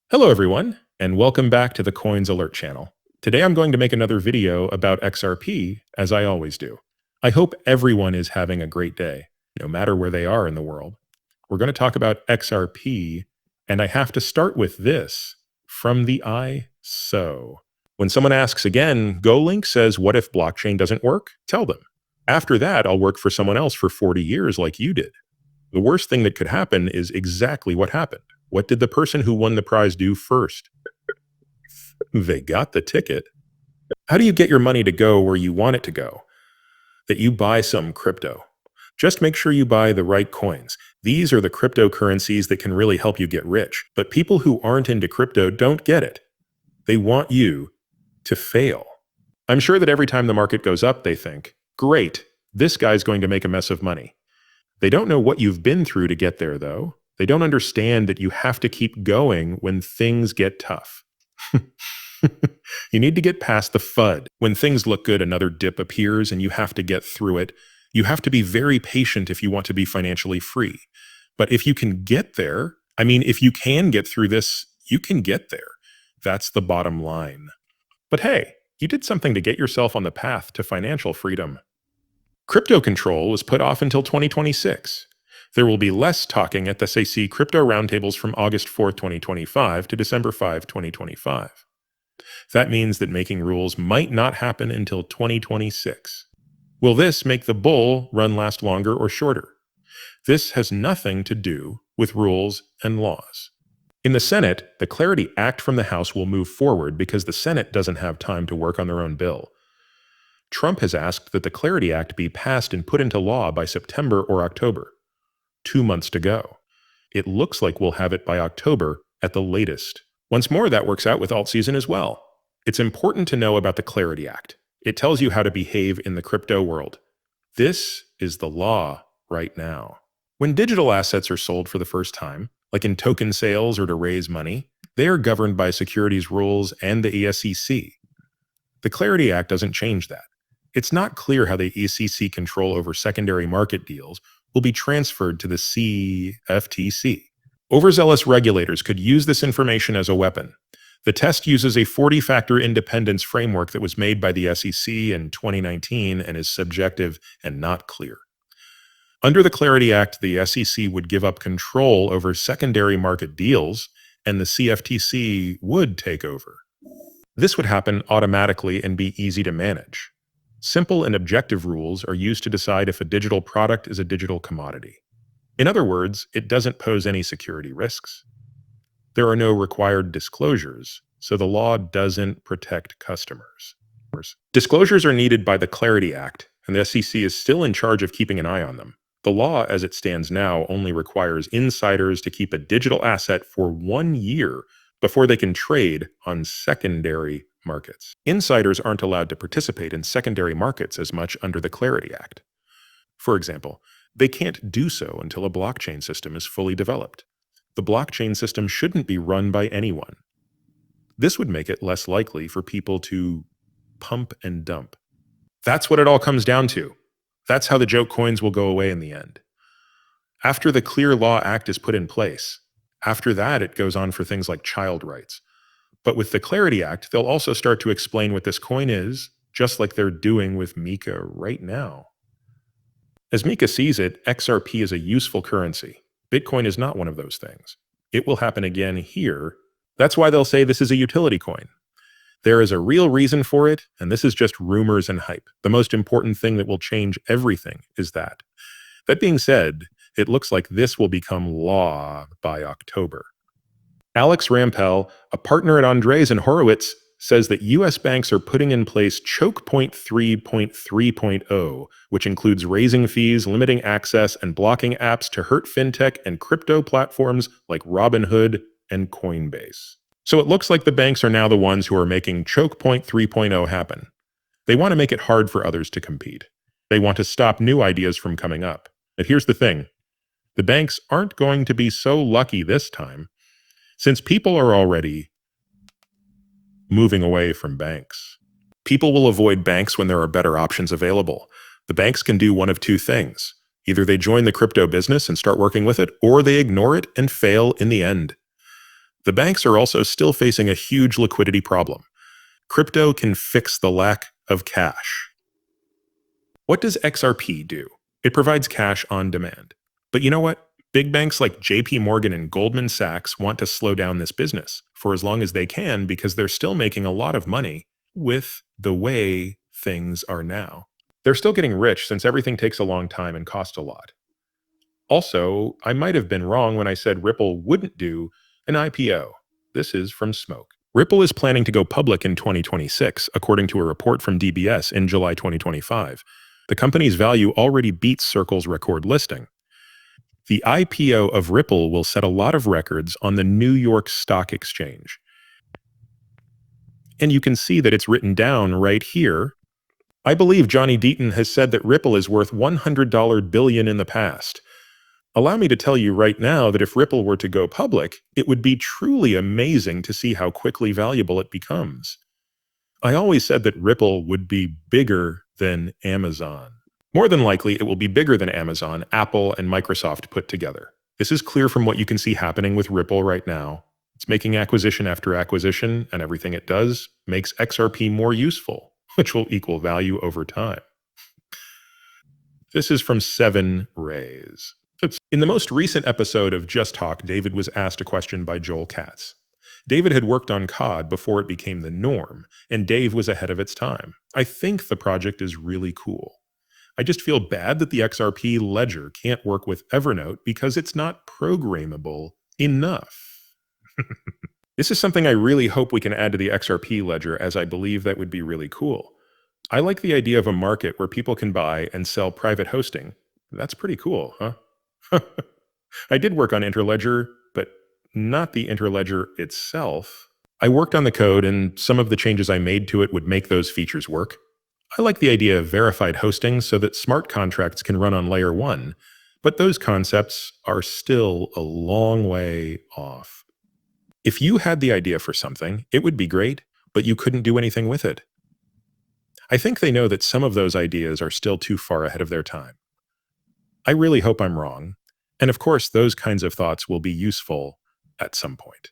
Hello everyone, and welcome back to the Coins Alert channel. Today I'm going to make another video about XRP, as I always do. I hope everyone is having a great day, no matter where they are in the world. We're going to talk about XRP, and I have to start with this from the ISO. When someone asks again, GoLink says, what if blockchain doesn't work? Tell them. After that, I'll work for someone else for 40 years like you did. The worst thing that could happen is exactly what happened. What did the person who won the prize do first? They got the ticket. How do you get your money to go where you want it to go? That you buy some crypto. Just make sure you buy the right coins. These are the cryptocurrencies that can really help you get rich. But people who aren't into crypto don't get it. They want you to fail. I'm sure that every time the market goes up, they think, great, this guy's going to make a mess of money. They don't know what you've been through to get there, though. They don't understand that you have to keep going when things get tough. You need to get past the FUD. When things look good, another dip appears and you have to get through it. You have to be very patient if you want to be financially free. But if you can get there, if you can get through this, you can get there. That's the bottom line. But hey, you did something to get yourself on the path to financial freedom. Crypto control was put off until 2026. There will be less talking at the SEC crypto roundtables from August 4, 2025 to December 5, 2025. That means that making rules might not happen until 2026. Will this make the bull run last longer or shorter? This has nothing to do with rules and laws. In the Senate, the Clarity Act from the House will move forward because the Senate doesn't have time to work on their own bill. Trump has asked that the Clarity Act be passed and put into law by September or October. 2 months to go. It looks like we'll have it by October at the latest. Once more, that works out with alt season as well. It's important to know about the Clarity Act. It tells you how to behave in the crypto world. This is the law right now. When digital assets are sold for the first time, like in token sales or to raise money, they are governed by securities rules and the SEC. The Clarity Act doesn't change that. It's not clear how the SEC control over secondary market deals will be transferred to the CFTC. Overzealous regulators could use this information as a weapon. The test uses a 40-factor independence framework that was made by the SEC in 2019 and is subjective and not clear. Under the Clarity Act, the SEC would give up control over secondary market deals, and the CFTC would take over. This would happen automatically and be easy to manage. Simple and objective rules are used to decide if a digital product is a digital commodity. In other words, it doesn't pose any security risks. There are no required disclosures, so the law doesn't protect customers. Disclosures are needed by the Clarity Act, and the SEC is still in charge of keeping an eye on them. The law, as it stands now, only requires insiders to keep a digital asset for 1 year before they can trade on secondary markets. Insiders aren't allowed to participate in secondary markets as much under the Clarity Act. For example, they can't do so until a blockchain system is fully developed. The blockchain system shouldn't be run by anyone. This would make it less likely for people to pump and dump. That's what it all comes down to. That's how the joke coins will go away in the end. After the Clear Law Act is put in place, after that it goes on for things like child rights. But with the Clarity Act, they'll also start to explain what this coin is, just like they're doing with Mika right now. As Mika sees it, XRP is a useful currency. Bitcoin is not one of those things. It will happen again here. That's why they'll say this is a utility coin. There is a real reason for it, and this is just rumors and hype. The most important thing that will change everything is that. That being said, it looks like this will become law by October. Alex Rampell, a partner at Andres and Horowitz, says that U.S. banks are putting in place Chokepoint 3.0, which includes raising fees, limiting access, and blocking apps to hurt fintech and crypto platforms like Robinhood and Coinbase. So it looks like the banks are now the ones who are making Chokepoint 3.0 happen. They want to make it hard for others to compete. They want to stop new ideas from coming up. But here's the thing. The banks aren't going to be so lucky this time, since people are already moving away from banks. People will avoid banks when there are better options available. The banks can do one of two things. Either they join the crypto business and start working with it, or they ignore it and fail in the end. The banks are also still facing a huge liquidity problem. Crypto can fix the lack of cash. What does XRP do? It provides cash on demand. But you know what? Big banks like JP Morgan and Goldman Sachs want to slow down this business for as long as they can because they're still making a lot of money with the way things are now. They're still getting rich since everything takes a long time and costs a lot. Also, I might have been wrong when I said Ripple wouldn't do an IPO. This is from Smoke. Ripple is planning to go public in 2026, according to a report from DBS in July 2025. The company's value already beats Circle's record listing. The IPO of Ripple will set a lot of records on the New York Stock Exchange. And you can see that it's written down right here. I believe Johnny Deaton has said that Ripple is worth $100 billion in the past. Allow me to tell you right now that if Ripple were to go public, it would be truly amazing to see how quickly valuable it becomes. I always said that Ripple would be bigger than Amazon. More than likely, it will be bigger than Amazon, Apple, and Microsoft put together. This is clear from what you can see happening with Ripple right now. It's making acquisition after acquisition, and everything it does makes XRP more useful, which will equal value over time. This is from 7 Rays. In the most recent episode of Just Talk, David was asked a question by Joel Katz. David had worked on COD before it became the norm, and Dave was ahead of its time. I think the project is really cool. I just feel bad that the XRP ledger can't work with Evernote because it's not programmable enough. This is something I really hope we can add to the XRP ledger, as I believe that would be really cool. I like the idea of a market where people can buy and sell private hosting. That's pretty cool, huh? I did work on Interledger, but not the Interledger itself. I worked on the code, and some of the changes I made to it would make those features work. I like the idea of verified hosting so that smart contracts can run on layer 1, but those concepts are still a long way off. If you had the idea for something, it would be great, but you couldn't do anything with it. I think they know that some of those ideas are still too far ahead of their time. I really hope I'm wrong, and of course those kinds of thoughts will be useful at some point.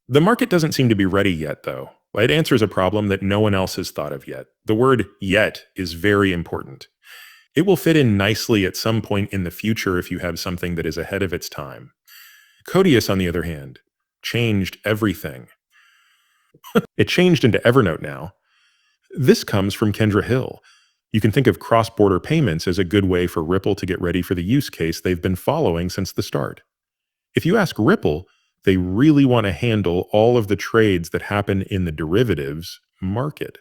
The market doesn't seem to be ready yet, though. It answers a problem that no one else has thought of yet. The word yet is very important. It will fit in nicely at some point in the future if you have something that is ahead of its time. Codius, on the other hand, changed everything. It changed into Evernote now. This comes from Kendra Hill. You can think of cross-border payments as a good way for Ripple to get ready for the use case they've been following since the start. If you ask Ripple, they really want to handle all of the trades that happen in the derivatives market.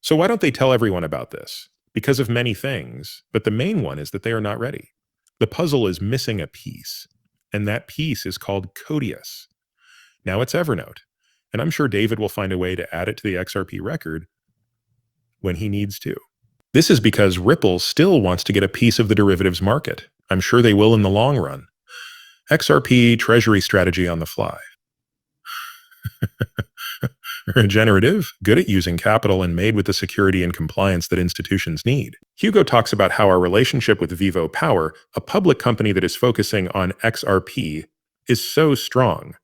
So why don't they tell everyone about this? Because of many things, but the main one is that they are not ready. The puzzle is missing a piece, and that piece is called Codius. Now it's Evernote, and I'm sure David will find a way to add it to the XRP record when he needs to. This is because Ripple still wants to get a piece of the derivatives market. I'm sure they will in the long run. XRP treasury strategy on the fly. Regenerative, good at using capital and made with the security and compliance that institutions need. Hugo talks about how our relationship with Vivo Power, a public company that is focusing on XRP, is so strong.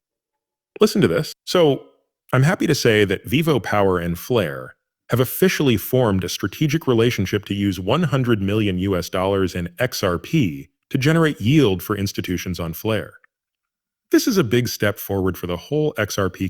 Listen to this. So, I'm happy to say that Vivo Power and Flare have officially formed a strategic relationship to use $100 million in XRP to generate yield for institutions on Flare. This is a big step forward for the whole XRP